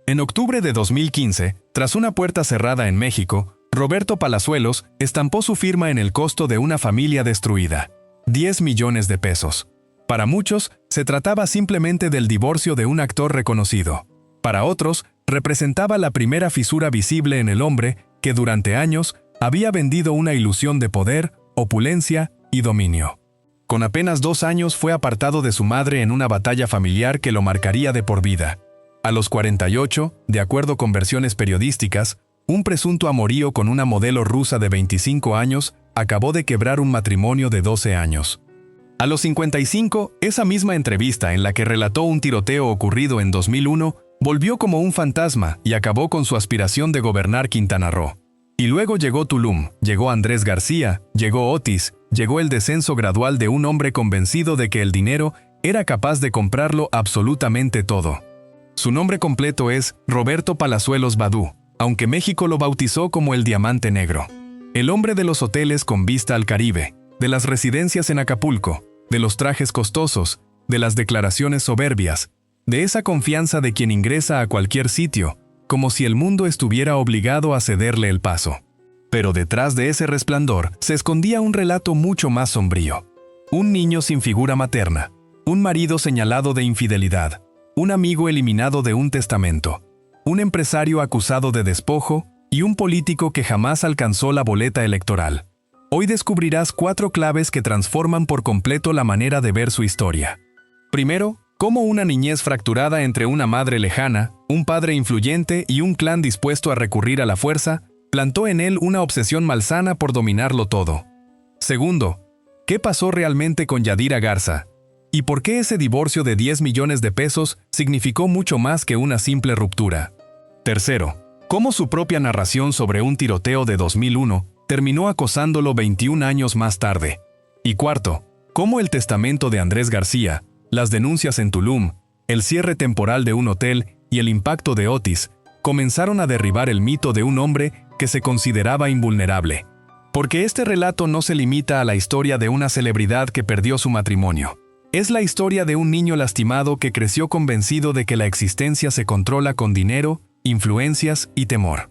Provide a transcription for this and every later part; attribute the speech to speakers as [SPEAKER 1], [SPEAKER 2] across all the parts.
[SPEAKER 1] En octubre de 2015, tras una puerta cerrada en México, Roberto Palazuelos estampó su firma en el costo de una familia destruida. 10 millones de pesos. Para muchos, se trataba simplemente del divorcio de un actor reconocido. Para otros, representaba la primera fisura visible en el hombre que durante años había vendido una ilusión de poder, opulencia y dominio. Con apenas 2 años fue apartado de su madre en una batalla familiar que lo marcaría de por vida. A los 48, de acuerdo con versiones periodísticas, un presunto amorío con una modelo rusa de 25 años acabó de quebrar un matrimonio de 12 años. A los 55, esa misma entrevista en la que relató un tiroteo ocurrido en 2001, volvió como un fantasma y acabó con su aspiración de gobernar Quintana Roo. Y luego llegó Tulum, llegó Andrés García, llegó Otis, llegó el descenso gradual de un hombre convencido de que el dinero era capaz de comprarlo absolutamente todo. Su nombre completo es Roberto Palazuelos Badú, aunque México lo bautizó como el Diamante Negro. El hombre de los hoteles con vista al Caribe, de las residencias en Acapulco, de los trajes costosos, de las declaraciones soberbias, de esa confianza de quien ingresa a cualquier sitio, como si el mundo estuviera obligado a cederle el paso. Pero detrás de ese resplandor se escondía un relato mucho más sombrío. Un niño sin figura materna, un marido señalado de infidelidad, un amigo eliminado de un testamento, un empresario acusado de despojo y un político que jamás alcanzó la boleta electoral. Hoy descubrirás 4 claves que transforman por completo la manera de ver su historia. Primero, cómo una niñez fracturada entre una madre lejana, un padre influyente y un clan dispuesto a recurrir a la fuerza, plantó en él una obsesión malsana por dominarlo todo. Segundo, ¿qué pasó realmente con Yadira Garza? ¿Y por qué ese divorcio de 10 millones de pesos significó mucho más que una simple ruptura? Tercero, ¿cómo su propia narración sobre un tiroteo de 2001 terminó acosándolo 21 años más tarde? Y cuarto, ¿cómo el testamento de Andrés García, las denuncias en Tulum, el cierre temporal de un hotel y el impacto de Otis comenzaron a derribar el mito de un hombre que se consideraba invulnerable? Porque este relato no se limita a la historia de una celebridad que perdió su matrimonio. Es la historia de un niño lastimado que creció convencido de que la existencia se controla con dinero, influencias y temor.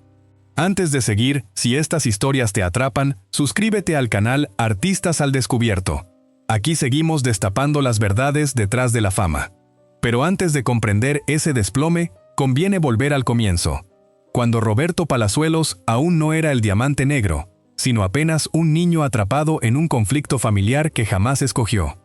[SPEAKER 1] Antes de seguir, si estas historias te atrapan, suscríbete al canal Artistas al Descubierto. Aquí seguimos destapando las verdades detrás de la fama. Pero antes de comprender ese desplome, conviene volver al comienzo, cuando Roberto Palazuelos aún no era el Diamante Negro, sino apenas un niño atrapado en un conflicto familiar que jamás escogió.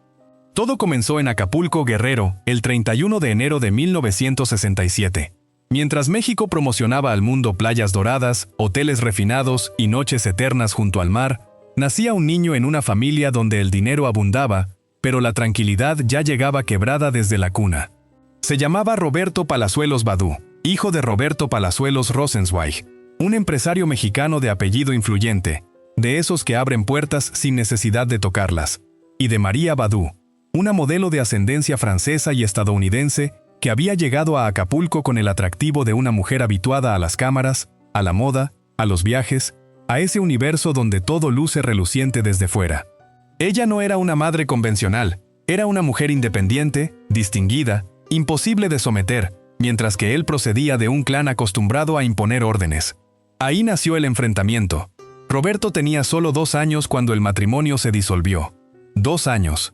[SPEAKER 1] Todo comenzó en Acapulco, Guerrero, el 31 de enero de 1967. Mientras México promocionaba al mundo playas doradas, hoteles refinados y noches eternas junto al mar, nacía un niño en una familia donde el dinero abundaba, pero la tranquilidad ya llegaba quebrada desde la cuna. Se llamaba Roberto Palazuelos Badú, hijo de Roberto Palazuelos Rosenzweig, un empresario mexicano de apellido influyente, de esos que abren puertas sin necesidad de tocarlas, y de María Badú, una modelo de ascendencia francesa y estadounidense que había llegado a Acapulco con el atractivo de una mujer habituada a las cámaras, a la moda, a los viajes, a ese universo donde todo luce reluciente desde fuera. Ella no era una madre convencional, era una mujer independiente, distinguida, imposible de someter, mientras que él procedía de un clan acostumbrado a imponer órdenes. Ahí nació el enfrentamiento. Roberto tenía solo 2 años cuando el matrimonio se disolvió. 2 años.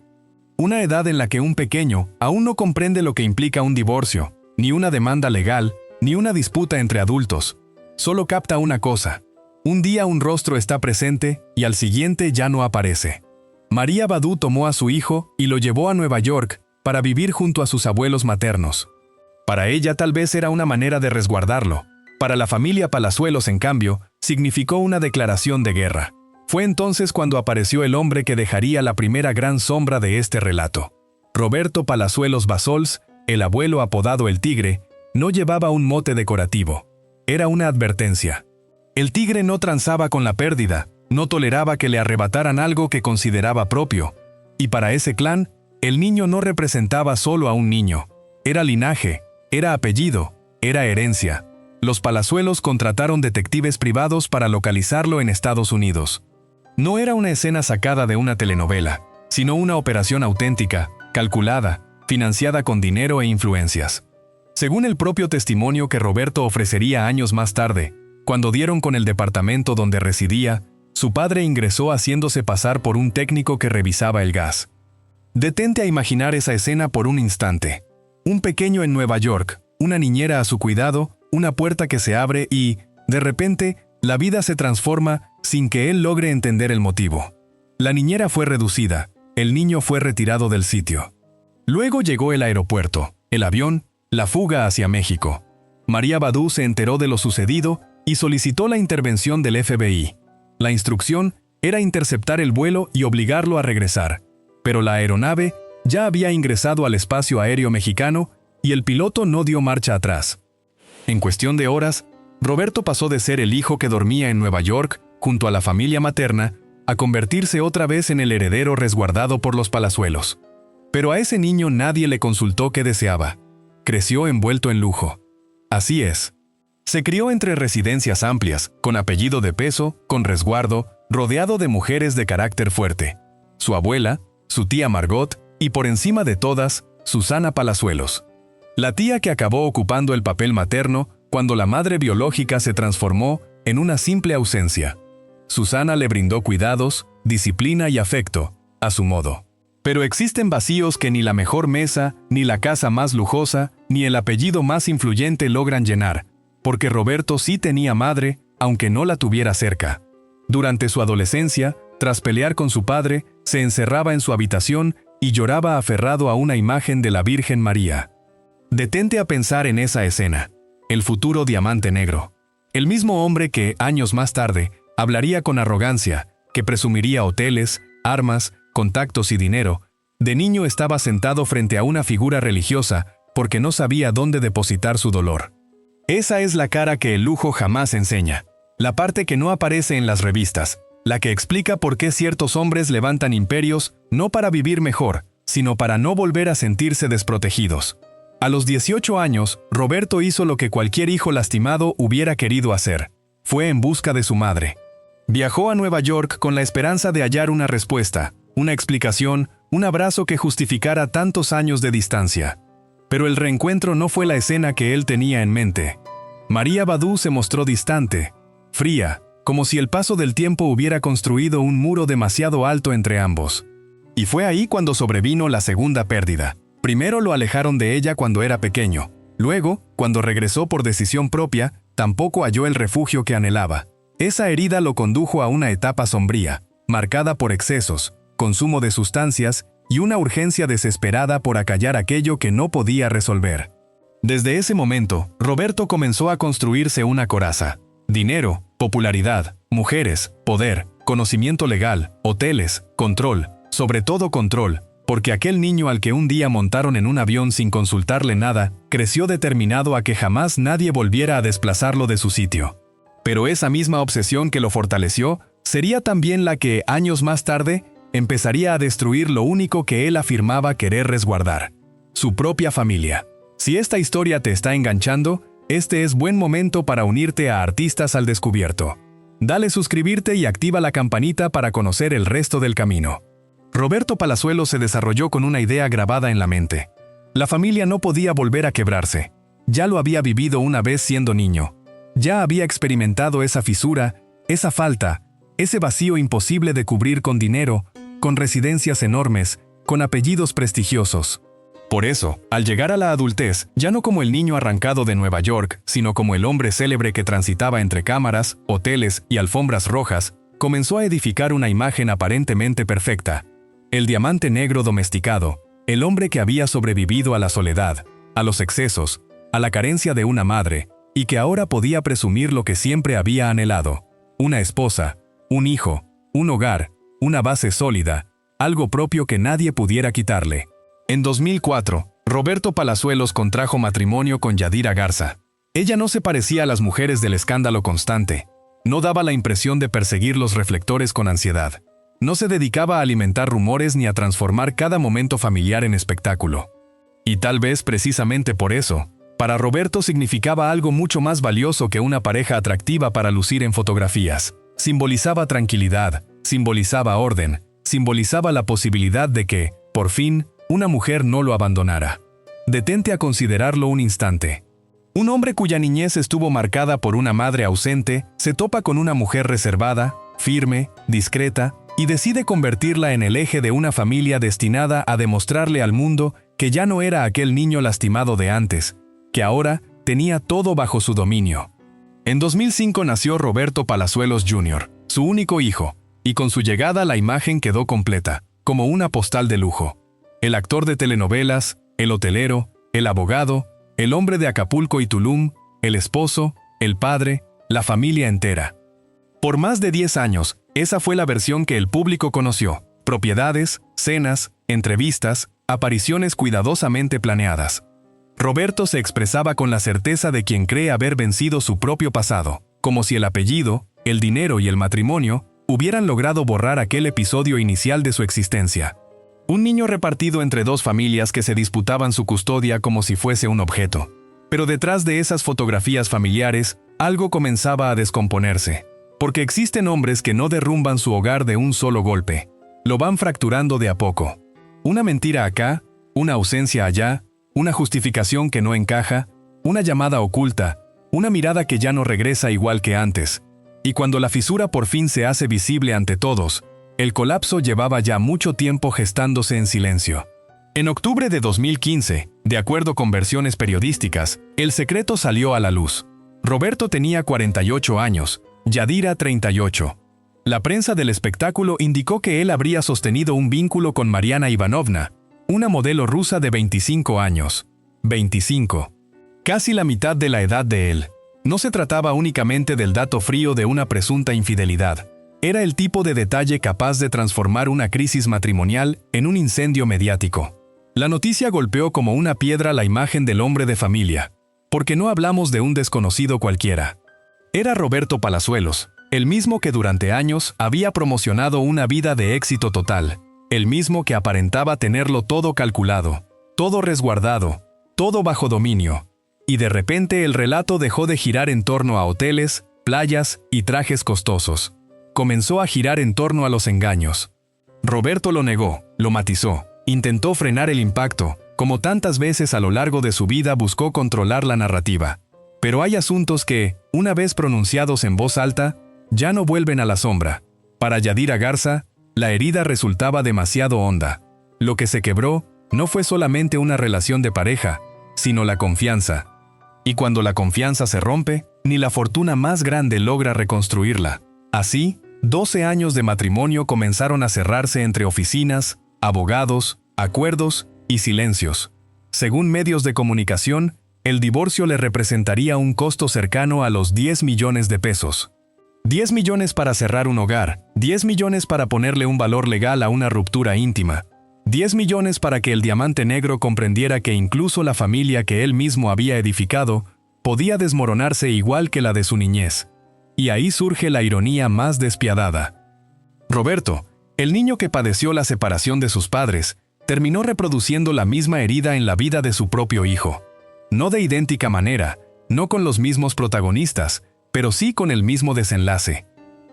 [SPEAKER 1] Una edad en la que un pequeño aún no comprende lo que implica un divorcio, ni una demanda legal, ni una disputa entre adultos. Solo capta una cosa. Un día un rostro está presente y al siguiente ya no aparece. María Badú tomó a su hijo y lo llevó a Nueva York para vivir junto a sus abuelos maternos. Para ella tal vez era una manera de resguardarlo. Para la familia Palazuelos, en cambio, significó una declaración de guerra. Fue entonces cuando apareció el hombre que dejaría la primera gran sombra de este relato. Roberto Palazuelos Bassols, el abuelo apodado el Tigre, no llevaba un mote decorativo. Era una advertencia. El Tigre no transaba con la pérdida, no toleraba que le arrebataran algo que consideraba propio. Y para ese clan, el niño no representaba solo a un niño. Era linaje, era apellido, era herencia. Los Palazuelos contrataron detectives privados para localizarlo en Estados Unidos. No era una escena sacada de una telenovela, sino una operación auténtica, calculada, financiada con dinero e influencias. Según el propio testimonio que Roberto ofrecería años más tarde, cuando dieron con el departamento donde residía, su padre ingresó haciéndose pasar por un técnico que revisaba el gas. Detente a imaginar esa escena por un instante. Un pequeño en Nueva York, una niñera a su cuidado, una puerta que se abre y, de repente, la vida se transforma sin que él logre entender el motivo. La niñera fue reducida, el niño fue retirado del sitio. Luego llegó el aeropuerto, el avión, la fuga hacia México. María Badú se enteró de lo sucedido y solicitó la intervención del FBI. La instrucción era interceptar el vuelo y obligarlo a regresar, pero la aeronave ya había ingresado al espacio aéreo mexicano y el piloto no dio marcha atrás. En cuestión de horas, Roberto pasó de ser el hijo que dormía en Nueva York, junto a la familia materna, a convertirse otra vez en el heredero resguardado por los Palazuelos. Pero a ese niño nadie le consultó qué deseaba. Creció envuelto en lujo. Así es. Se crió entre residencias amplias, con apellido de peso, con resguardo, rodeado de mujeres de carácter fuerte. Su abuela, su tía Margot, y por encima de todas, Susana Palazuelos. La tía que acabó ocupando el papel materno cuando la madre biológica se transformó en una simple ausencia. Susana le brindó cuidados, disciplina y afecto, a su modo. Pero existen vacíos que ni la mejor mesa, ni la casa más lujosa, ni el apellido más influyente logran llenar, porque Roberto sí tenía madre, aunque no la tuviera cerca. Durante su adolescencia, tras pelear con su padre, se encerraba en su habitación y lloraba aferrado a una imagen de la Virgen María. Detente a pensar en esa escena. El futuro diamante negro. El mismo hombre que, años más tarde, hablaría con arrogancia, que presumiría hoteles, armas, contactos y dinero, de niño estaba sentado frente a una figura religiosa porque no sabía dónde depositar su dolor. Esa es la cara que el lujo jamás enseña, la parte que no aparece en las revistas, la que explica por qué ciertos hombres levantan imperios no para vivir mejor, sino para no volver a sentirse desprotegidos. A los 18 años, Roberto hizo lo que cualquier hijo lastimado hubiera querido hacer. Fue en busca de su madre. Viajó a Nueva York con la esperanza de hallar una respuesta, una explicación, un abrazo que justificara tantos años de distancia. Pero el reencuentro no fue la escena que él tenía en mente. María Badú se mostró distante, fría, como si el paso del tiempo hubiera construido un muro demasiado alto entre ambos. Y fue ahí cuando sobrevino la segunda pérdida. Primero lo alejaron de ella cuando era pequeño. Luego, cuando regresó por decisión propia, tampoco halló el refugio que anhelaba. Esa herida lo condujo a una etapa sombría, marcada por excesos, consumo de sustancias y una urgencia desesperada por acallar aquello que no podía resolver. Desde ese momento, Roberto comenzó a construirse una coraza. Dinero, popularidad, mujeres, poder, conocimiento legal, hoteles, control, sobre todo control, porque aquel niño al que un día montaron en un avión sin consultarle nada, creció determinado a que jamás nadie volviera a desplazarlo de su sitio. Pero esa misma obsesión que lo fortaleció sería también la que, años más tarde, empezaría a destruir lo único que él afirmaba querer resguardar: su propia familia. Si esta historia te está enganchando, este es buen momento para unirte a Artistas al Descubierto. Dale suscribirte y activa la campanita para conocer el resto del camino. Roberto Palazuelos se desarrolló con una idea grabada en la mente. La familia no podía volver a quebrarse. Ya lo había vivido una vez siendo niño. Ya había experimentado esa fisura, esa falta, ese vacío imposible de cubrir con dinero, con residencias enormes, con apellidos prestigiosos. Por eso, al llegar a la adultez, ya no como el niño arrancado de Nueva York, sino como el hombre célebre que transitaba entre cámaras, hoteles y alfombras rojas, comenzó a edificar una imagen aparentemente perfecta. El diamante negro domesticado, el hombre que había sobrevivido a la soledad, a los excesos, a la carencia de una madre, y que ahora podía presumir lo que siempre había anhelado: una esposa, un hijo, un hogar, una base sólida, algo propio que nadie pudiera quitarle. En 2004, Roberto Palazuelos contrajo matrimonio con Yadira Garza. Ella no se parecía a las mujeres del escándalo constante. No daba la impresión de perseguir los reflectores con ansiedad. No se dedicaba a alimentar rumores ni a transformar cada momento familiar en espectáculo. Y tal vez precisamente por eso, para Roberto significaba algo mucho más valioso que una pareja atractiva para lucir en fotografías. Simbolizaba tranquilidad, simbolizaba orden, simbolizaba la posibilidad de que, por fin, una mujer no lo abandonara. Detente a considerarlo un instante. Un hombre cuya niñez estuvo marcada por una madre ausente se topa con una mujer reservada, firme, discreta, y decide convertirla en el eje de una familia destinada a demostrarle al mundo que ya no era aquel niño lastimado de antes, que ahora tenía todo bajo su dominio. En 2005 nació Roberto Palazuelos Jr., su único hijo, y con su llegada la imagen quedó completa, como una postal de lujo. El actor de telenovelas, el hotelero, el abogado, el hombre de Acapulco y Tulum, el esposo, el padre, la familia entera. Por más de 10 años, esa fue la versión que el público conoció. Propiedades, cenas, entrevistas, apariciones cuidadosamente planeadas. Roberto se expresaba con la certeza de quien cree haber vencido su propio pasado, como si el apellido, el dinero y el matrimonio hubieran logrado borrar aquel episodio inicial de su existencia. Un niño repartido entre dos familias que se disputaban su custodia como si fuese un objeto. Pero detrás de esas fotografías familiares, algo comenzaba a descomponerse. Porque existen hombres que no derrumban su hogar de un solo golpe. Lo van fracturando de a poco. Una mentira acá, una ausencia allá, una justificación que no encaja, una llamada oculta, una mirada que ya no regresa igual que antes. Y cuando la fisura por fin se hace visible ante todos, el colapso llevaba ya mucho tiempo gestándose en silencio. En octubre de 2015, de acuerdo con versiones periodísticas, el secreto salió a la luz. Roberto tenía 48 años, Yadira 38. La prensa del espectáculo indicó que él habría sostenido un vínculo con Mariana Ivanovna, una modelo rusa de 25 años. 25. Casi la mitad de la edad de él. No se trataba únicamente del dato frío de una presunta infidelidad. Era el tipo de detalle capaz de transformar una crisis matrimonial en un incendio mediático. La noticia golpeó como una piedra la imagen del hombre de familia, porque no hablamos de un desconocido cualquiera. Era Roberto Palazuelos, el mismo que durante años había promocionado una vida de éxito total, el mismo que aparentaba tenerlo todo calculado, todo resguardado, todo bajo dominio. Y de repente el relato dejó de girar en torno a hoteles, playas y trajes costosos. Comenzó a girar en torno a los engaños. Roberto lo negó, lo matizó, intentó frenar el impacto, como tantas veces a lo largo de su vida buscó controlar la narrativa. Pero hay asuntos que, una vez pronunciados en voz alta, ya no vuelven a la sombra. Para Yadira Garza, la herida resultaba demasiado honda. Lo que se quebró no fue solamente una relación de pareja, sino la confianza. Y cuando la confianza se rompe, ni la fortuna más grande logra reconstruirla. Así, 12 años de matrimonio comenzaron a cerrarse entre oficinas, abogados, acuerdos y silencios. Según medios de comunicación, el divorcio le representaría un costo cercano a los 10 millones de pesos. 10 millones para cerrar un hogar, 10 millones para ponerle un valor legal a una ruptura íntima, 10 millones para que el diamante negro comprendiera que incluso la familia que él mismo había edificado podía desmoronarse igual que la de su niñez. Y ahí surge la ironía más despiadada. Roberto, el niño que padeció la separación de sus padres, terminó reproduciendo la misma herida en la vida de su propio hijo. No de idéntica manera, no con los mismos protagonistas, pero sí con el mismo desenlace.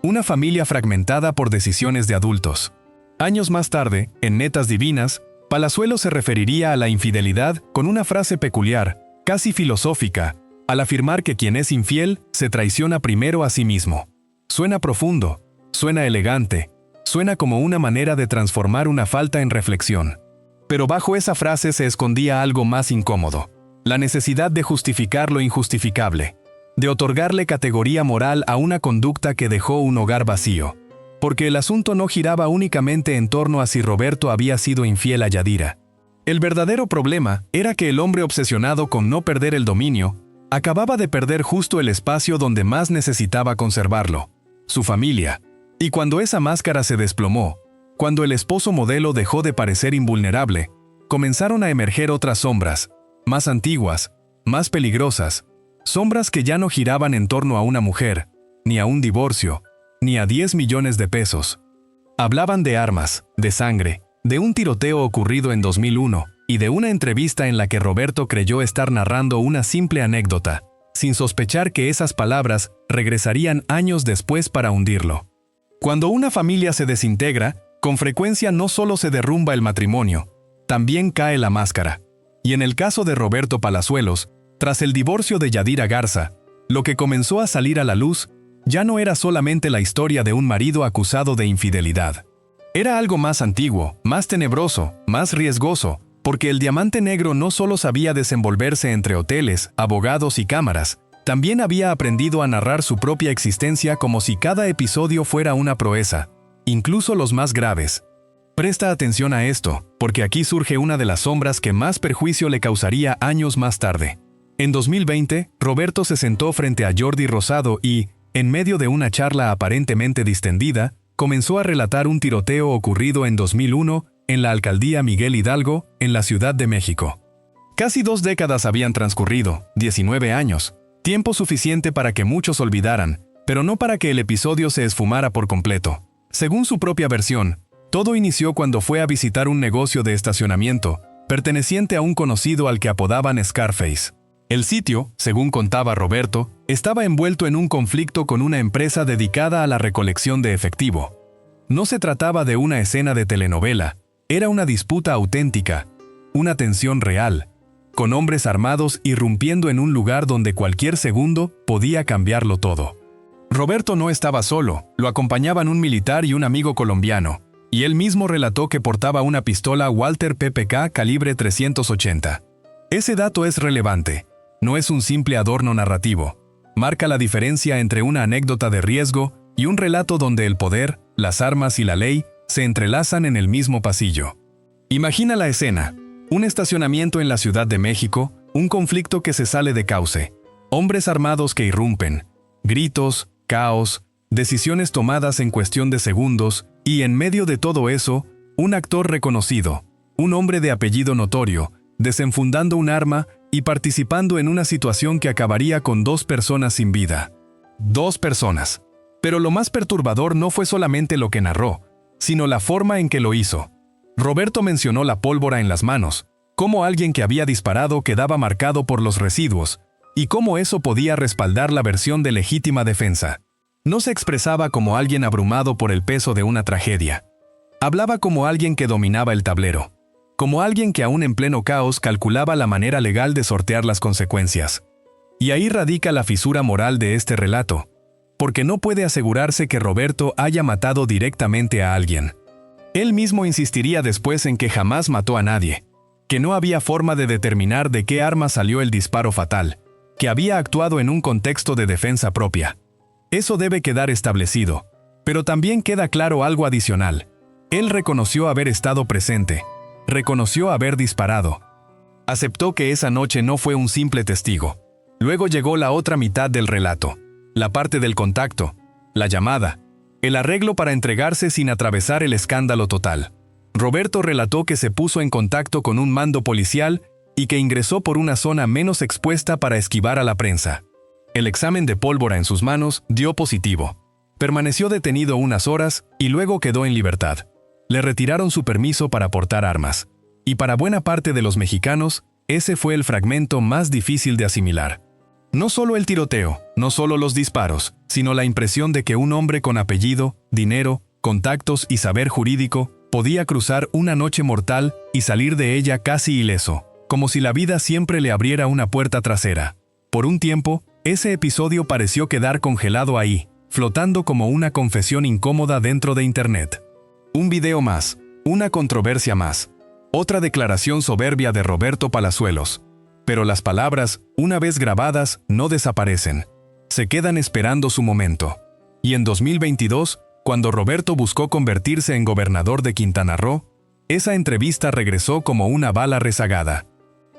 [SPEAKER 1] Una familia fragmentada por decisiones de adultos. Años más tarde, en Netas Divinas, Palazuelos se referiría a la infidelidad con una frase peculiar, casi filosófica, al afirmar que quien es infiel se traiciona primero a sí mismo. Suena profundo, suena elegante, suena como una manera de transformar una falta en reflexión. Pero bajo esa frase se escondía algo más incómodo, la necesidad de justificar lo injustificable, de otorgarle categoría moral a una conducta que dejó un hogar vacío. Porque el asunto no giraba únicamente en torno a si Roberto había sido infiel a Yadira. El verdadero problema era que el hombre obsesionado con no perder el dominio, acababa de perder justo el espacio donde más necesitaba conservarlo, su familia. Y cuando esa máscara se desplomó, cuando el esposo modelo dejó de parecer invulnerable, comenzaron a emerger otras sombras, más antiguas, más peligrosas, sombras que ya no giraban en torno a una mujer, ni a un divorcio, ni a 10 millones de pesos. Hablaban de armas, de sangre, de un tiroteo ocurrido en 2001 y de una entrevista en la que Roberto creyó estar narrando una simple anécdota, sin sospechar que esas palabras regresarían años después para hundirlo. Cuando una familia se desintegra, con frecuencia no solo se derrumba el matrimonio, también cae la máscara. Y en el caso de Roberto Palazuelos, tras el divorcio de Yadira Garza, lo que comenzó a salir a la luz ya no era solamente la historia de un marido acusado de infidelidad. Era algo más antiguo, más tenebroso, más riesgoso, porque el diamante negro no solo sabía desenvolverse entre hoteles, abogados y cámaras, también había aprendido a narrar su propia existencia como si cada episodio fuera una proeza, incluso los más graves. Presta atención a esto, porque aquí surge una de las sombras que más perjuicio le causaría años más tarde. En 2020, Roberto se sentó frente a Jordi Rosado y, en medio de una charla aparentemente distendida, comenzó a relatar un tiroteo ocurrido en 2001 en la alcaldía Miguel Hidalgo, en la Ciudad de México. Casi 2 décadas habían transcurrido, 19 años, tiempo suficiente para que muchos olvidaran, pero no para que el episodio se esfumara por completo. Según su propia versión, todo inició cuando fue a visitar un negocio de estacionamiento, perteneciente a un conocido al que apodaban Scarface. El sitio, según contaba Roberto, estaba envuelto en un conflicto con una empresa dedicada a la recolección de efectivo. No se trataba de una escena de telenovela, era una disputa auténtica, una tensión real, con hombres armados irrumpiendo en un lugar donde cualquier segundo podía cambiarlo todo. Roberto no estaba solo, lo acompañaban un militar y un amigo colombiano, y él mismo relató que portaba una pistola Walther PPK calibre 380. Ese dato es relevante. No es un simple adorno narrativo. Marca la diferencia entre una anécdota de riesgo y un relato donde el poder, las armas y la ley se entrelazan en el mismo pasillo. Imagina la escena. Un estacionamiento en la Ciudad de México, un conflicto que se sale de cauce. Hombres armados que irrumpen. Gritos, caos, decisiones tomadas en cuestión de segundos, y en medio de todo eso, un actor reconocido, un hombre de apellido notorio, desenfundando un arma y participando en una situación que acabaría con 2 personas sin vida. 2 personas. Pero lo más perturbador no fue solamente lo que narró, sino la forma en que lo hizo. Roberto mencionó la pólvora en las manos, cómo alguien que había disparado quedaba marcado por los residuos, y cómo eso podía respaldar la versión de legítima defensa. No se expresaba como alguien abrumado por el peso de una tragedia. Hablaba como alguien que dominaba el tablero. Como alguien que aún en pleno caos calculaba la manera legal de sortear las consecuencias. Y ahí radica la fisura moral de este relato, porque no puede asegurarse que Roberto haya matado directamente a alguien. Él mismo insistiría después en que jamás mató a nadie, que no había forma de determinar de qué arma salió el disparo fatal, que había actuado en un contexto de defensa propia. Eso debe quedar establecido, pero también queda claro algo adicional. Él reconoció haber estado presente. Reconoció haber disparado. Aceptó que esa noche no fue un simple testigo. Luego llegó la otra mitad del relato, la parte del contacto, la llamada, el arreglo para entregarse sin atravesar el escándalo total. Roberto relató que se puso en contacto con un mando policial y que ingresó por una zona menos expuesta para esquivar a la prensa. El examen de pólvora en sus manos dio positivo. Permaneció detenido unas horas y luego quedó en libertad. Le retiraron su permiso para portar armas. Y para buena parte de los mexicanos, ese fue el fragmento más difícil de asimilar. No solo el tiroteo, no solo los disparos, sino la impresión de que un hombre con apellido, dinero, contactos y saber jurídico podía cruzar una noche mortal y salir de ella casi ileso, como si la vida siempre le abriera una puerta trasera. Por un tiempo, ese episodio pareció quedar congelado ahí, flotando como una confesión incómoda dentro de Internet. Un video más, una controversia más, otra declaración soberbia de Roberto Palazuelos. Pero las palabras, una vez grabadas, no desaparecen. Se quedan esperando su momento. Y en 2022, cuando Roberto buscó convertirse en gobernador de Quintana Roo, esa entrevista regresó como una bala rezagada.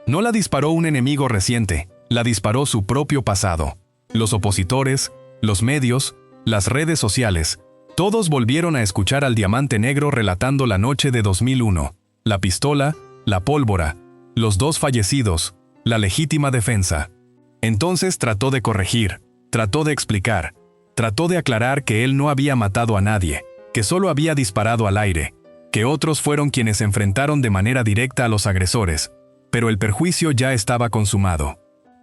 [SPEAKER 1] No la disparó un enemigo reciente, la disparó su propio pasado. Los opositores, los medios, las redes sociales, todos volvieron a escuchar al Diamante Negro relatando la noche de 2001, la pistola, la pólvora, los 2 fallecidos, la legítima defensa. Entonces trató de corregir, trató de explicar, trató de aclarar que él no había matado a nadie, que solo había disparado al aire, que otros fueron quienes se enfrentaron de manera directa a los agresores, pero el perjuicio ya estaba consumado.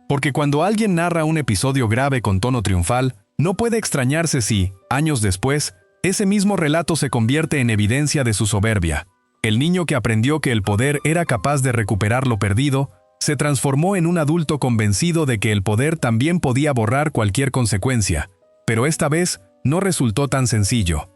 [SPEAKER 1] Porque cuando alguien narra un episodio grave con tono triunfal, no puede extrañarse si, años después, ese mismo relato se convierte en evidencia de su soberbia. El niño que aprendió que el poder era capaz de recuperar lo perdido, se transformó en un adulto convencido de que el poder también podía borrar cualquier consecuencia, pero esta vez no resultó tan sencillo.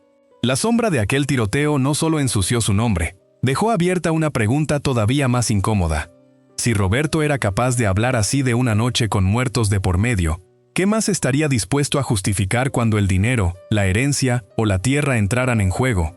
[SPEAKER 1] La sombra de aquel tiroteo no solo ensució su nombre, dejó abierta una pregunta todavía más incómoda. Si Roberto era capaz de hablar así de una noche con muertos de por medio, ¿qué más estaría dispuesto a justificar cuando el dinero, la herencia o la tierra entraran en juego?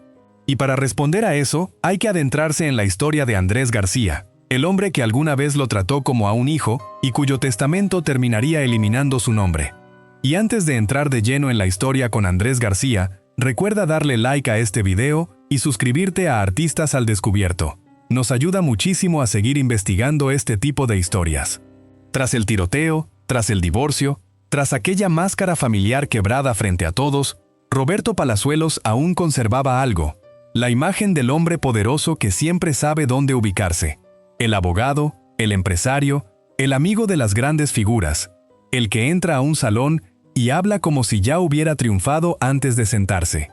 [SPEAKER 1] Y para responder a eso, hay que adentrarse en la historia de Andrés García, el hombre que alguna vez lo trató como a un hijo y cuyo testamento terminaría eliminando su nombre. Y antes de entrar de lleno en la historia con Andrés García, recuerda darle like a este video y suscribirte a Artistas al Descubierto. Nos ayuda muchísimo a seguir investigando este tipo de historias. Tras el tiroteo, tras el divorcio, tras aquella máscara familiar quebrada frente a todos, Roberto Palazuelos aún conservaba algo: la imagen del hombre poderoso que siempre sabe dónde ubicarse. El abogado, el empresario, el amigo de las grandes figuras, el que entra a un salón y habla como si ya hubiera triunfado antes de sentarse.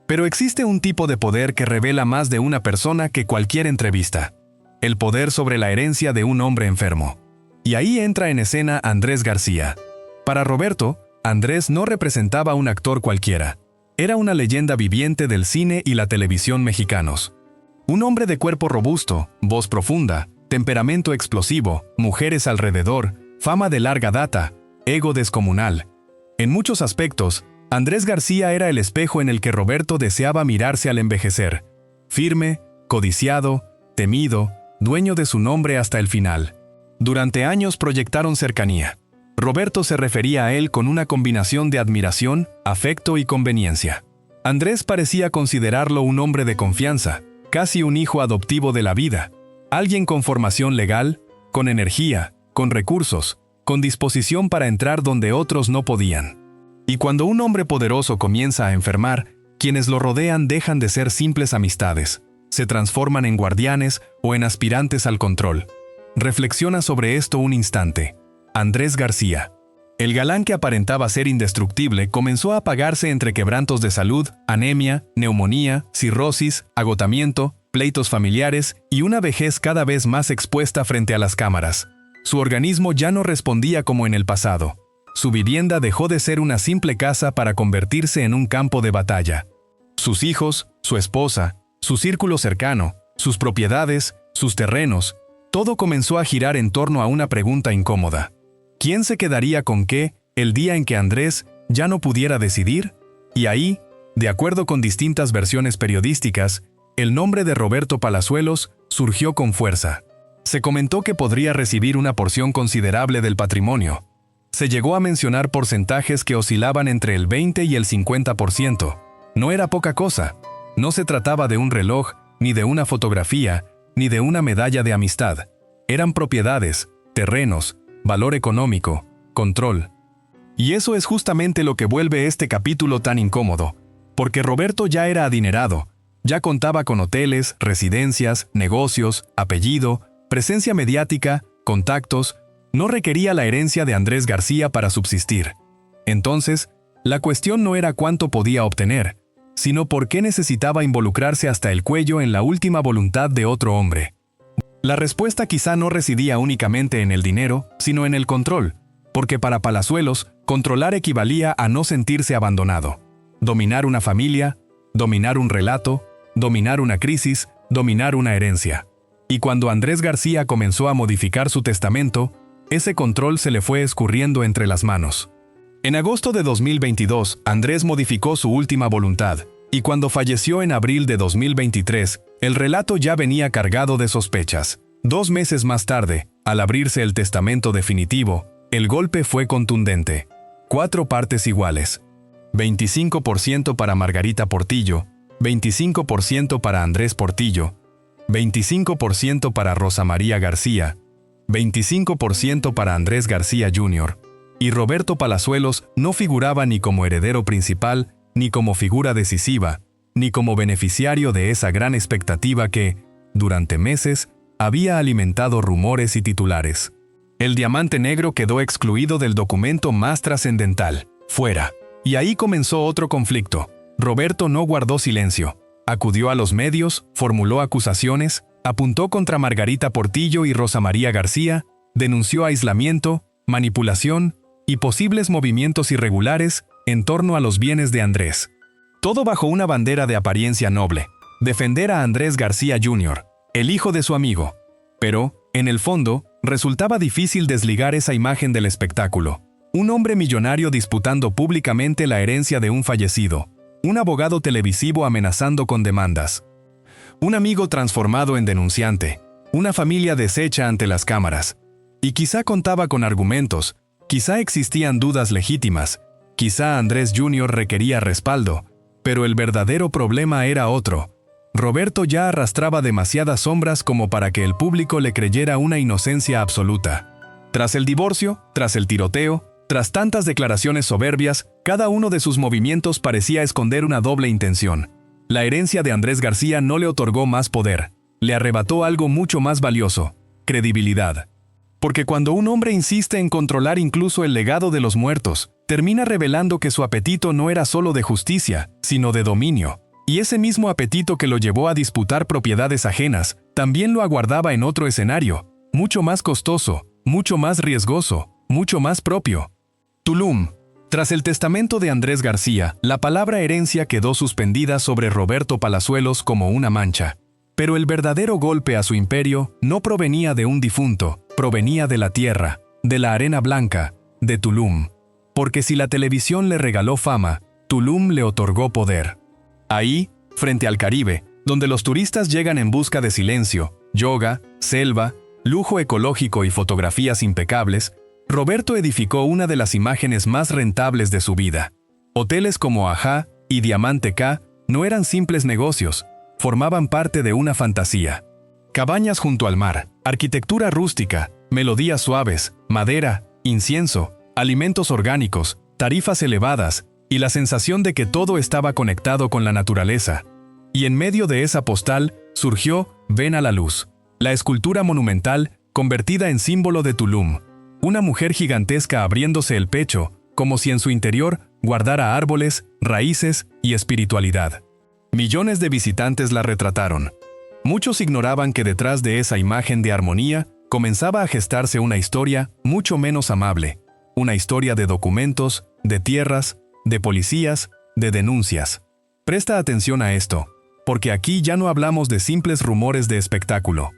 [SPEAKER 1] Pero existe un tipo de poder que revela más de una persona que cualquier entrevista: el poder sobre la herencia de un hombre enfermo. Y ahí entra en escena Andrés García. Para Roberto, Andrés no representaba a un actor cualquiera. Era una leyenda viviente del cine y la televisión mexicanos. Un hombre de cuerpo robusto, voz profunda, temperamento explosivo, mujeres alrededor, fama de larga data, ego descomunal. En muchos aspectos, Andrés García era el espejo en el que Roberto deseaba mirarse al envejecer. Firme, codiciado, temido, dueño de su nombre hasta el final. Durante años proyectaron cercanía. Roberto se refería a él con una combinación de admiración, afecto y conveniencia. Andrés parecía considerarlo un hombre de confianza, casi un hijo adoptivo de la vida. Alguien con formación legal, con energía, con recursos, con disposición para entrar donde otros no podían. Y cuando un hombre poderoso comienza a enfermar, quienes lo rodean dejan de ser simples amistades, se transforman en guardianes o en aspirantes al control. Reflexiona sobre esto un instante. Andrés García. El galán que aparentaba ser indestructible comenzó a apagarse entre quebrantos de salud, anemia, neumonía, cirrosis, agotamiento, pleitos familiares y una vejez cada vez más expuesta frente a las cámaras. Su organismo ya no respondía como en el pasado. Su vivienda dejó de ser una simple casa para convertirse en un campo de batalla. Sus hijos, su esposa, su círculo cercano, sus propiedades, sus terrenos, todo comenzó a girar en torno a una pregunta incómoda. ¿Quién se quedaría con qué el día en que Andrés ya no pudiera decidir? Y ahí, de acuerdo con distintas versiones periodísticas, el nombre de Roberto Palazuelos surgió con fuerza. Se comentó que podría recibir una porción considerable del patrimonio. Se llegó a mencionar porcentajes que oscilaban entre el 20 y el 50%. No era poca cosa. No se trataba de un reloj, ni de una fotografía, ni de una medalla de amistad. Eran propiedades, terrenos, valor económico, control. Y eso es justamente lo que vuelve este capítulo tan incómodo, porque Roberto ya era adinerado, ya contaba con hoteles, residencias, negocios, apellido, presencia mediática, contactos. No requería la herencia de Andrés García para subsistir. Entonces, la cuestión no era cuánto podía obtener, sino por qué necesitaba involucrarse hasta el cuello en la última voluntad de otro hombre. La respuesta quizá no residía únicamente en el dinero, sino en el control, porque para Palazuelos, controlar equivalía a no sentirse abandonado. Dominar una familia, dominar un relato, dominar una crisis, dominar una herencia. Y cuando Andrés García comenzó a modificar su testamento, ese control se le fue escurriendo entre las manos. En agosto de 2022, Andrés modificó su última voluntad, y cuando falleció en abril de 2023, el relato ya venía cargado de sospechas. 2 meses más tarde, al abrirse el testamento definitivo, el golpe fue contundente. 4 partes iguales. 25% para Margarita Portillo, 25% para Andrés Portillo, 25% para Rosa María García, 25% para Andrés García Jr., y Roberto Palazuelos no figuraba ni como heredero principal, ni como figura decisiva, ni como beneficiario de esa gran expectativa que, durante meses, había alimentado rumores y titulares. El diamante negro quedó excluido del documento más trascendental, fuera. Y ahí comenzó otro conflicto. Roberto no guardó silencio. Acudió a los medios, formuló acusaciones, apuntó contra Margarita Portillo y Rosa María García, denunció aislamiento, manipulación y posibles movimientos irregulares en torno a los bienes de Andrés. Todo bajo una bandera de apariencia noble: defender a Andrés García Jr., el hijo de su amigo. Pero, en el fondo, resultaba difícil desligar esa imagen del espectáculo. Un hombre millonario disputando públicamente la herencia de un fallecido. Un abogado televisivo amenazando con demandas. Un amigo transformado en denunciante. Una familia deshecha ante las cámaras. Y quizá contaba con argumentos, quizá existían dudas legítimas, quizá Andrés Jr. requería respaldo, pero el verdadero problema era otro. Roberto ya arrastraba demasiadas sombras como para que el público le creyera una inocencia absoluta. Tras el divorcio, tras el tiroteo, tras tantas declaraciones soberbias, cada uno de sus movimientos parecía esconder una doble intención. La herencia de Andrés García no le otorgó más poder, le arrebató algo mucho más valioso: credibilidad. Porque cuando un hombre insiste en controlar incluso el legado de los muertos, termina revelando que su apetito no era solo de justicia, sino de dominio. Y ese mismo apetito que lo llevó a disputar propiedades ajenas, también lo aguardaba en otro escenario, mucho más costoso, mucho más riesgoso, mucho más propio. Tulum. Tras el testamento de Andrés García, la palabra herencia quedó suspendida sobre Roberto Palazuelos como una mancha. Pero el verdadero golpe a su imperio no provenía de un difunto, provenía de la tierra, de la arena blanca, de Tulum. Porque si la televisión le regaló fama, Tulum le otorgó poder. Ahí, frente al Caribe, donde los turistas llegan en busca de silencio, yoga, selva, lujo ecológico y fotografías impecables, Roberto edificó una de las imágenes más rentables de su vida. Hoteles como Ajá y Diamante K no eran simples negocios, formaban parte de una fantasía. Cabañas junto al mar, arquitectura rústica, melodías suaves, madera, incienso, alimentos orgánicos, tarifas elevadas, y la sensación de que todo estaba conectado con la naturaleza. Y en medio de esa postal surgió Ven a la Luz, la escultura monumental convertida en símbolo de Tulum. Una mujer gigantesca abriéndose el pecho, como si en su interior guardara árboles, raíces y espiritualidad. Millones de visitantes la retrataron. Muchos ignoraban que detrás de esa imagen de armonía comenzaba a gestarse una historia mucho menos amable. Una historia de documentos, de tierras, de policías, de denuncias. Presta atención a esto, porque aquí ya no hablamos de simples rumores de espectáculo.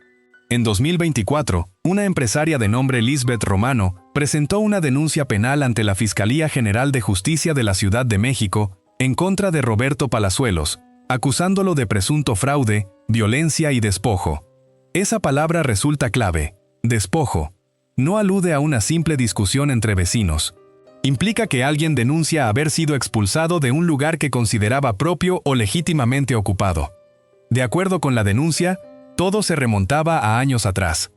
[SPEAKER 1] En 2024, una empresaria de nombre Lisbeth Romano presentó una denuncia penal ante la Fiscalía General de Justicia de la Ciudad de México en contra de Roberto Palazuelos, acusándolo de presunto fraude, violencia y despojo. Esa palabra resulta clave: despojo. No alude a una simple discusión entre vecinos. Implica que alguien denuncia haber sido expulsado de un lugar que consideraba propio o legítimamente ocupado. De acuerdo con la denuncia, todo se remontaba a años atrás.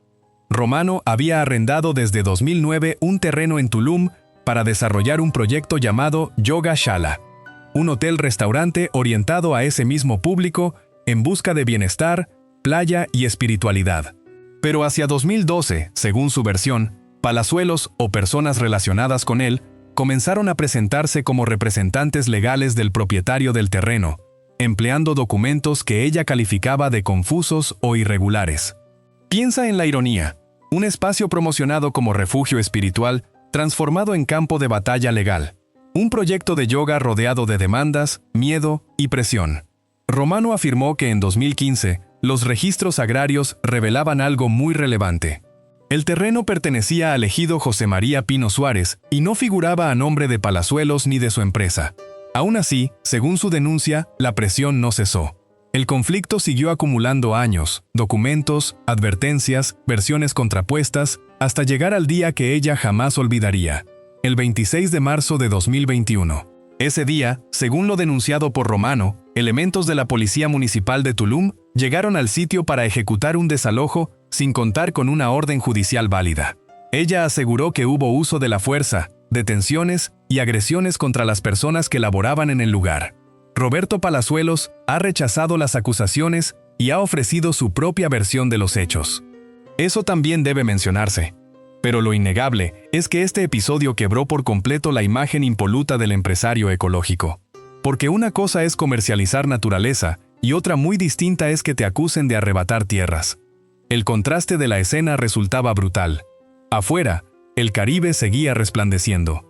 [SPEAKER 1] Romano había arrendado desde 2009 un terreno en Tulum para desarrollar un proyecto llamado Yoga Shala, un hotel-restaurante orientado a ese mismo público en busca de bienestar, playa y espiritualidad. Pero hacia 2012, según su versión, Palazuelos o personas relacionadas con él comenzaron a presentarse como representantes legales del propietario del terreno, empleando documentos que ella calificaba de confusos o irregulares. Piensa en la ironía: un espacio promocionado como refugio espiritual, transformado en campo de batalla legal. Un proyecto de yoga rodeado de demandas, miedo y presión. Romano afirmó que en 2015, los registros agrarios revelaban algo muy relevante. El terreno pertenecía al ejido José María Pino Suárez y no figuraba a nombre de Palazuelos ni de su empresa. Aún así, según su denuncia, la presión no cesó. El conflicto siguió acumulando años, documentos, advertencias, versiones contrapuestas, hasta llegar al día que ella jamás olvidaría: el 26 de marzo de 2021. Ese día, según lo denunciado por Romano, elementos de la Policía Municipal de Tulum llegaron al sitio para ejecutar un desalojo sin contar con una orden judicial válida. Ella aseguró que hubo uso de la fuerza, detenciones y agresiones contra las personas que laboraban en el lugar. Roberto Palazuelos ha rechazado las acusaciones y ha ofrecido su propia versión de los hechos. Eso también debe mencionarse. Pero lo innegable es que este episodio quebró por completo la imagen impoluta del empresario ecológico. Porque una cosa es comercializar naturaleza y otra muy distinta es que te acusen de arrebatar tierras. El contraste de la escena resultaba brutal. Afuera, el Caribe seguía resplandeciendo.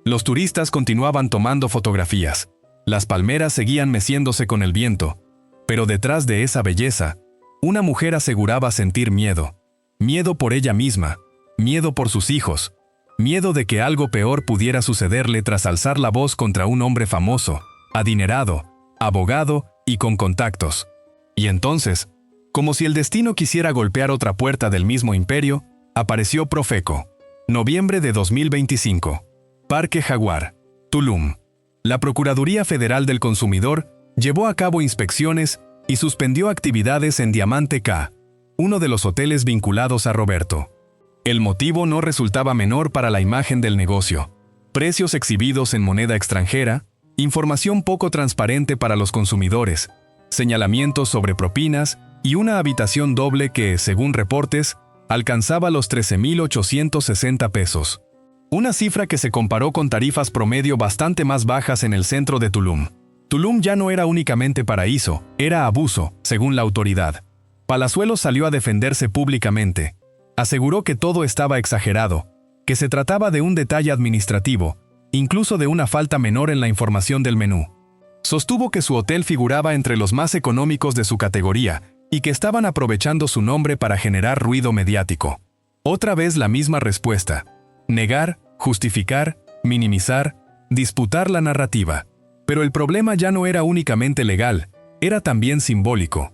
[SPEAKER 1] Los turistas continuaban tomando fotografías. Las palmeras seguían meciéndose con el viento. Pero detrás de esa belleza, una mujer aseguraba sentir miedo. Miedo por ella misma, miedo por sus hijos, miedo de que algo peor pudiera sucederle tras alzar la voz contra un hombre famoso, adinerado, abogado y con contactos. Y entonces, como si el destino quisiera golpear otra puerta del mismo imperio, apareció Profeco. Noviembre de 2025. Parque Jaguar, Tulum. La Procuraduría Federal del Consumidor llevó a cabo inspecciones y suspendió actividades en Diamante K, uno de los hoteles vinculados a Roberto. El motivo no resultaba menor para la imagen del negocio. Precios exhibidos en moneda extranjera, información poco transparente para los consumidores, señalamientos sobre propinas y una habitación doble que, según reportes, alcanzaba los 13,860 pesos. Una cifra que se comparó con tarifas promedio bastante más bajas en el centro de Tulum. Tulum ya no era únicamente paraíso, era abuso, según la autoridad. Palazuelos salió a defenderse públicamente. Aseguró que todo estaba exagerado, que se trataba de un detalle administrativo, incluso de una falta menor en la información del menú. Sostuvo que su hotel figuraba entre los más económicos de su categoría y que estaban aprovechando su nombre para generar ruido mediático. Otra vez la misma respuesta: negar, justificar, minimizar, disputar la narrativa. Pero el problema ya no era únicamente legal, era también simbólico.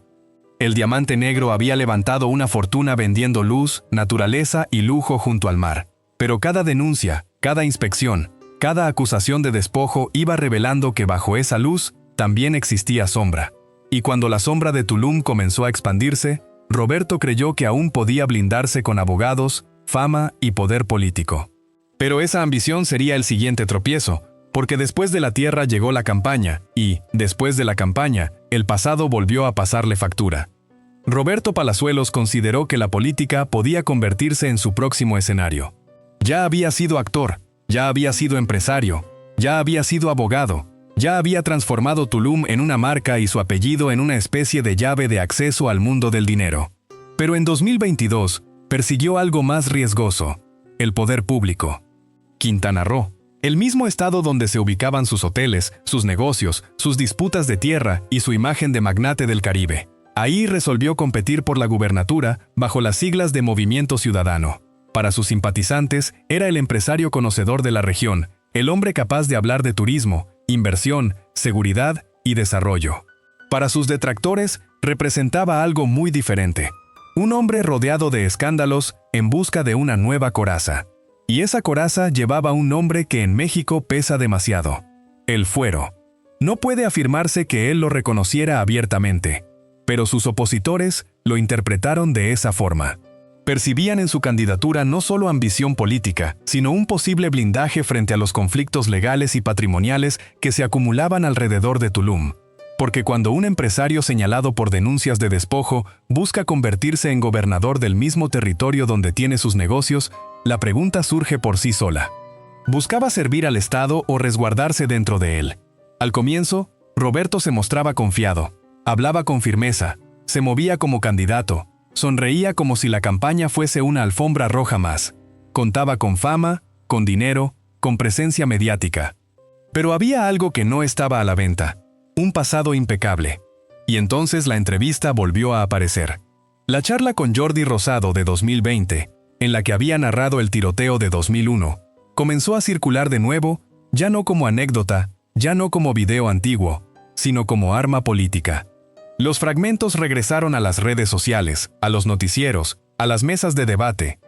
[SPEAKER 1] El Diamante Negro había levantado una fortuna vendiendo luz, naturaleza y lujo junto al mar. Pero cada denuncia, cada inspección, cada acusación de despojo iba revelando que bajo esa luz también existía sombra. Y cuando la sombra de Tulum comenzó a expandirse, Roberto creyó que aún podía blindarse con abogados, fama y poder político. Pero esa ambición sería el siguiente tropiezo, porque después de la tierra llegó la campaña y, después de la campaña, el pasado volvió a pasarle factura. Roberto Palazuelos consideró que la política podía convertirse en su próximo escenario. Ya había sido actor, ya había sido empresario, ya había sido abogado, ya había transformado Tulum en una marca y su apellido en una especie de llave de acceso al mundo del dinero. Pero en 2022, persiguió algo más riesgoso: el poder público. Quintana Roo, el mismo estado donde se ubicaban sus hoteles, sus negocios, sus disputas de tierra y su imagen de magnate del Caribe. Ahí resolvió competir por la gubernatura bajo las siglas de Movimiento Ciudadano. Para sus simpatizantes, era el empresario conocedor de la región, el hombre capaz de hablar de turismo, inversión, seguridad y desarrollo. Para sus detractores, representaba algo muy diferente. Un hombre rodeado de escándalos en busca de una nueva coraza. Y esa coraza llevaba un nombre que en México pesa demasiado: el fuero. No puede afirmarse que él lo reconociera abiertamente, pero sus opositores lo interpretaron de esa forma. Percibían en su candidatura no solo ambición política, sino un posible blindaje frente a los conflictos legales y patrimoniales que se acumulaban alrededor de Tulum. Porque cuando un empresario señalado por denuncias de despojo busca convertirse en gobernador del mismo territorio donde tiene sus negocios, la pregunta surge por sí sola. ¿Buscaba servir al Estado o resguardarse dentro de él? Al comienzo, Roberto se mostraba confiado, hablaba con firmeza, se movía como candidato, sonreía como si la campaña fuese una alfombra roja más. Contaba con fama, con dinero, con presencia mediática. Pero había algo que no estaba a la venta: un pasado impecable. Y entonces la entrevista volvió a aparecer. La charla con Jordi Rosado de 2020, en la que había narrado el tiroteo de 2001, comenzó a circular de nuevo, ya no como anécdota, ya no como video antiguo, sino como arma política. Los fragmentos regresaron a las redes sociales, a los noticieros, a las mesas de debate.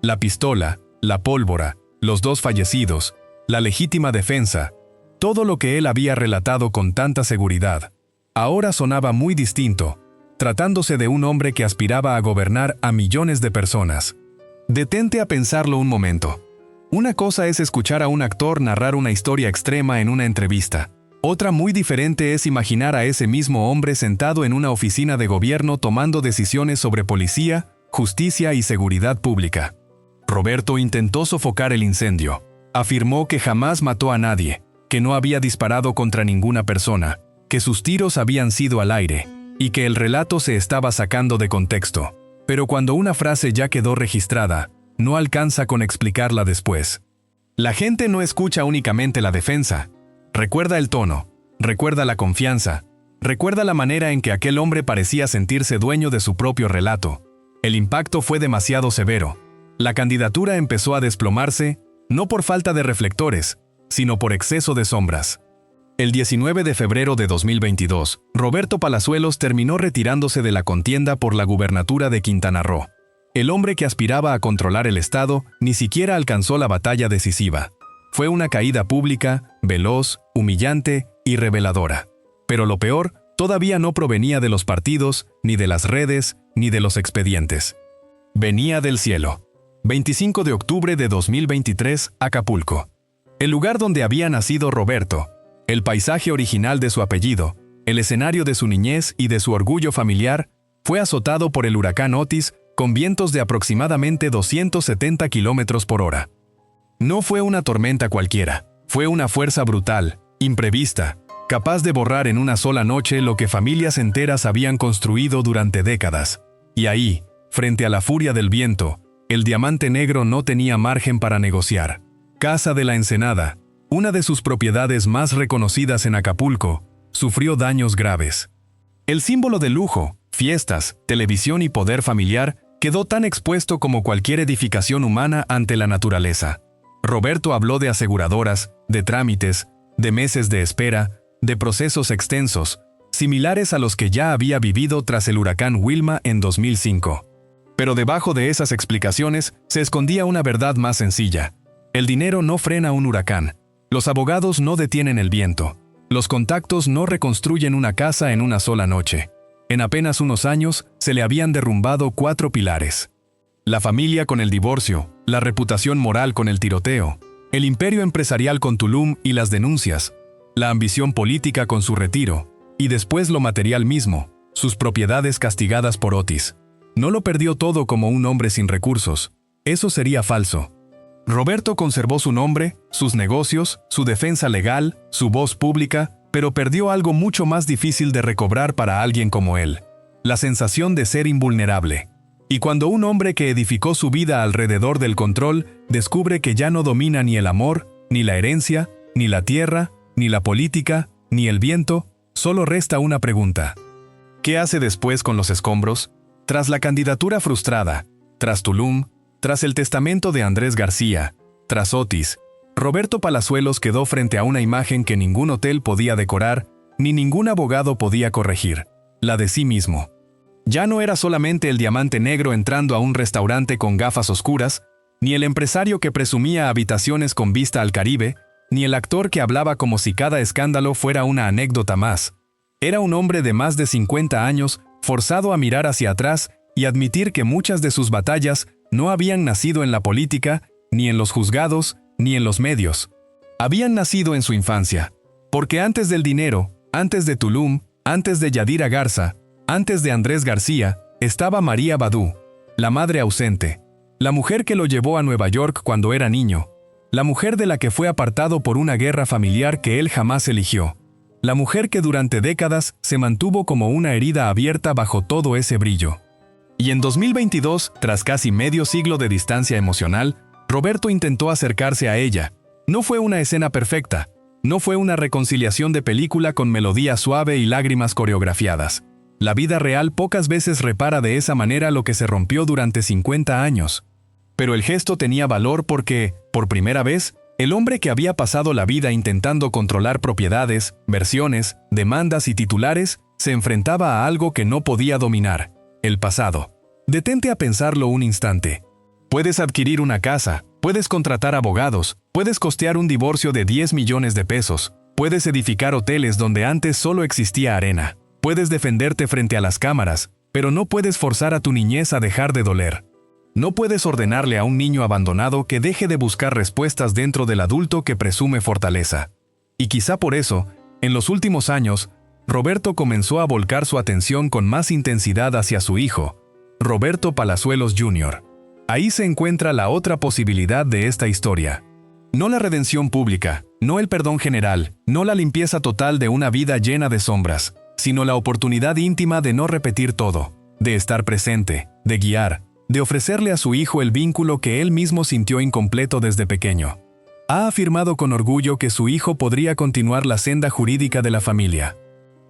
[SPEAKER 1] La pistola, la pólvora, los 2 fallecidos, la legítima defensa, todo lo que él había relatado con tanta seguridad, ahora sonaba muy distinto, tratándose de un hombre que aspiraba a gobernar a millones de personas. Detente a pensarlo un momento. Una cosa es escuchar a un actor narrar una historia extrema en una entrevista. Otra muy diferente es imaginar a ese mismo hombre sentado en una oficina de gobierno tomando decisiones sobre policía, justicia y seguridad pública. Roberto intentó sofocar el incendio. Afirmó que jamás mató a nadie, que no había disparado contra ninguna persona. que sus tiros habían sido al aire, y que el relato se estaba sacando de contexto. Pero cuando una frase ya quedó registrada, no alcanza con explicarla después. La gente no escucha únicamente la defensa. Recuerda el tono, recuerda la confianza, recuerda la manera en que aquel hombre parecía sentirse dueño de su propio relato. El impacto fue demasiado severo. La candidatura empezó a desplomarse, no por falta de reflectores, sino por exceso de sombras. El 19 de febrero de 2022, Roberto Palazuelos terminó retirándose de la contienda por la gubernatura de Quintana Roo. El hombre que aspiraba a controlar el Estado ni siquiera alcanzó la batalla decisiva. Fue una caída pública, veloz, humillante y reveladora. Pero lo peor, todavía no provenía de los partidos, ni de las redes, ni de los expedientes. Venía del cielo. 25 de octubre de 2023, Acapulco. El lugar donde había nacido Roberto, el paisaje original de su apellido, el escenario de su niñez y de su orgullo familiar, fue azotado por el huracán Otis con vientos de aproximadamente 270 kilómetros por hora. No fue una tormenta cualquiera, fue una fuerza brutal, imprevista, capaz de borrar en una sola noche lo que familias enteras habían construido durante décadas. Y ahí, frente a la furia del viento, el Diamante Negro no tenía margen para negociar. Casa de la Ensenada, una de sus propiedades más reconocidas en Acapulco, sufrió daños graves. El símbolo de lujo, fiestas, televisión y poder familiar quedó tan expuesto como cualquier edificación humana ante la naturaleza. Roberto habló de aseguradoras, de trámites, de meses de espera, de procesos extensos, similares a los que ya había vivido tras el huracán Wilma en 2005. Pero debajo de esas explicaciones se escondía una verdad más sencilla. El dinero no frena un huracán. Los abogados no detienen el viento. Los contactos no reconstruyen una casa en una sola noche. En apenas unos años, se le habían derrumbado 4 pilares. La familia con el divorcio, la reputación moral con el tiroteo, el imperio empresarial con Tulum y las denuncias, la ambición política con su retiro, y después lo material mismo, sus propiedades castigadas por Otis. No lo perdió todo como un hombre sin recursos. Eso sería falso. Roberto conservó su nombre, sus negocios, su defensa legal, su voz pública, pero perdió algo mucho más difícil de recobrar para alguien como él: la sensación de ser invulnerable. Y cuando un hombre que edificó su vida alrededor del control descubre que ya no domina ni el amor, ni la herencia, ni la tierra, ni la política, ni el viento, solo resta una pregunta. ¿Qué hace después con los escombros? Tras la candidatura frustrada, tras Tulum, tras el testamento de Andrés García, tras Otis, Roberto Palazuelos quedó frente a una imagen que ningún hotel podía decorar, ni ningún abogado podía corregir: la de sí mismo. Ya no era solamente el Diamante Negro entrando a un restaurante con gafas oscuras, ni el empresario que presumía habitaciones con vista al Caribe, ni el actor que hablaba como si cada escándalo fuera una anécdota más. Era un hombre de más de 50 años, forzado a mirar hacia atrás y admitir que muchas de sus batallas no habían nacido en la política, ni en los juzgados, ni en los medios. Habían nacido en su infancia. Porque antes del dinero, antes de Tulum, antes de Yadira Garza, antes de Andrés García, estaba María Badú, la madre ausente, la mujer que lo llevó a Nueva York cuando era niño, la mujer de la que fue apartado por una guerra familiar que él jamás eligió, la mujer que durante décadas se mantuvo como una herida abierta bajo todo ese brillo. Y en 2022, tras casi medio siglo de distancia emocional, Roberto intentó acercarse a ella. No fue una escena perfecta, no fue una reconciliación de película con melodía suave y lágrimas coreografiadas. La vida real pocas veces repara de esa manera lo que se rompió durante 50 años. Pero el gesto tenía valor porque, por primera vez, el hombre que había pasado la vida intentando controlar propiedades, versiones, demandas y titulares, se enfrentaba a algo que no podía dominar: el pasado. Detente a pensarlo un instante. Puedes adquirir una casa, puedes contratar abogados, puedes costear un divorcio de 10 millones de pesos, puedes edificar hoteles donde antes solo existía arena, puedes defenderte frente a las cámaras, pero no puedes forzar a tu niñez a dejar de doler. No puedes ordenarle a un niño abandonado que deje de buscar respuestas dentro del adulto que presume fortaleza. Y quizá por eso, en los últimos años, Roberto comenzó a volcar su atención con más intensidad hacia su hijo, Roberto Palazuelos Jr. Ahí se encuentra la otra posibilidad de esta historia. No la redención pública, No el perdón general, no la limpieza total de una vida llena de sombras, sino la oportunidad íntima de no repetir todo, de estar presente, de guiar, de ofrecerle a su hijo el vínculo que él mismo sintió incompleto desde pequeño. Ha afirmado con orgullo que su hijo podría continuar la senda jurídica de la familia.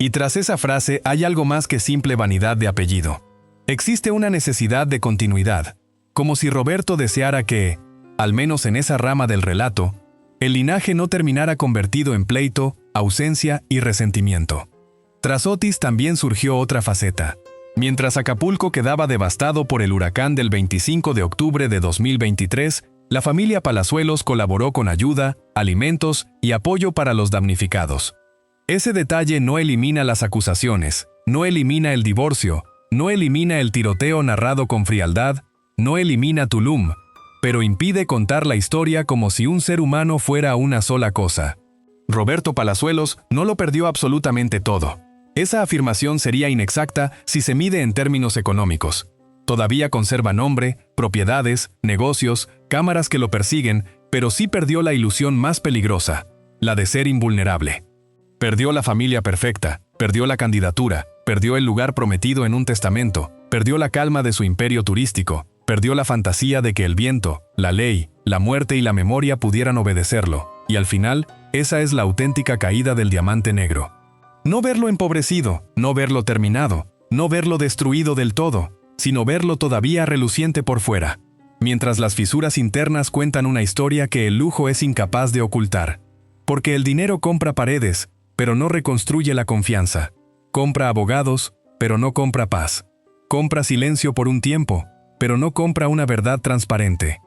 [SPEAKER 1] Y tras esa frase hay algo más que simple vanidad de apellido. Existe una necesidad de continuidad, como si Roberto deseara que, al menos en esa rama del relato, el linaje no terminara convertido en pleito, ausencia y resentimiento. Tras Otis también surgió otra faceta. Mientras Acapulco quedaba devastado por el huracán del 25 de octubre de 2023, la familia Palazuelos colaboró con ayuda, alimentos y apoyo para los damnificados. Ese detalle no elimina las acusaciones, no elimina el divorcio, no elimina el tiroteo narrado con frialdad, no elimina Tulum, pero impide contar la historia como si un ser humano fuera una sola cosa. Roberto Palazuelos no lo perdió absolutamente todo. Esa afirmación sería inexacta si se mide en términos económicos. Todavía conserva nombre, propiedades, negocios, cámaras que lo persiguen, pero sí perdió la ilusión más peligrosa, la de ser invulnerable. Perdió la familia perfecta, perdió la candidatura, perdió el lugar prometido en un testamento, perdió la calma de su imperio turístico, perdió la fantasía de que el viento, la ley, la muerte y la memoria pudieran obedecerlo, y al final, esa es la auténtica caída del diamante negro. No verlo empobrecido, no verlo terminado, no verlo destruido del todo, sino verlo todavía reluciente por fuera, mientras las fisuras internas cuentan una historia que el lujo es incapaz de ocultar. Porque el dinero compra paredes, pero no reconstruye la confianza. Compra abogados, pero no compra paz. Compra silencio por un tiempo, pero no compra una verdad transparente.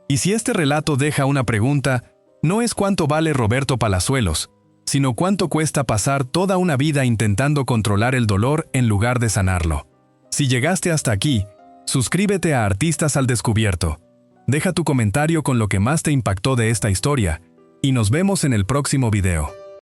[SPEAKER 1] Y si este relato deja una pregunta, no es cuánto vale Roberto Palazuelos, sino cuánto cuesta pasar toda una vida intentando controlar el dolor en lugar de sanarlo. Si llegaste hasta aquí, suscríbete a Artistas al Descubierto. Deja tu comentario con lo que más te impactó de esta historia, y nos vemos en el próximo video.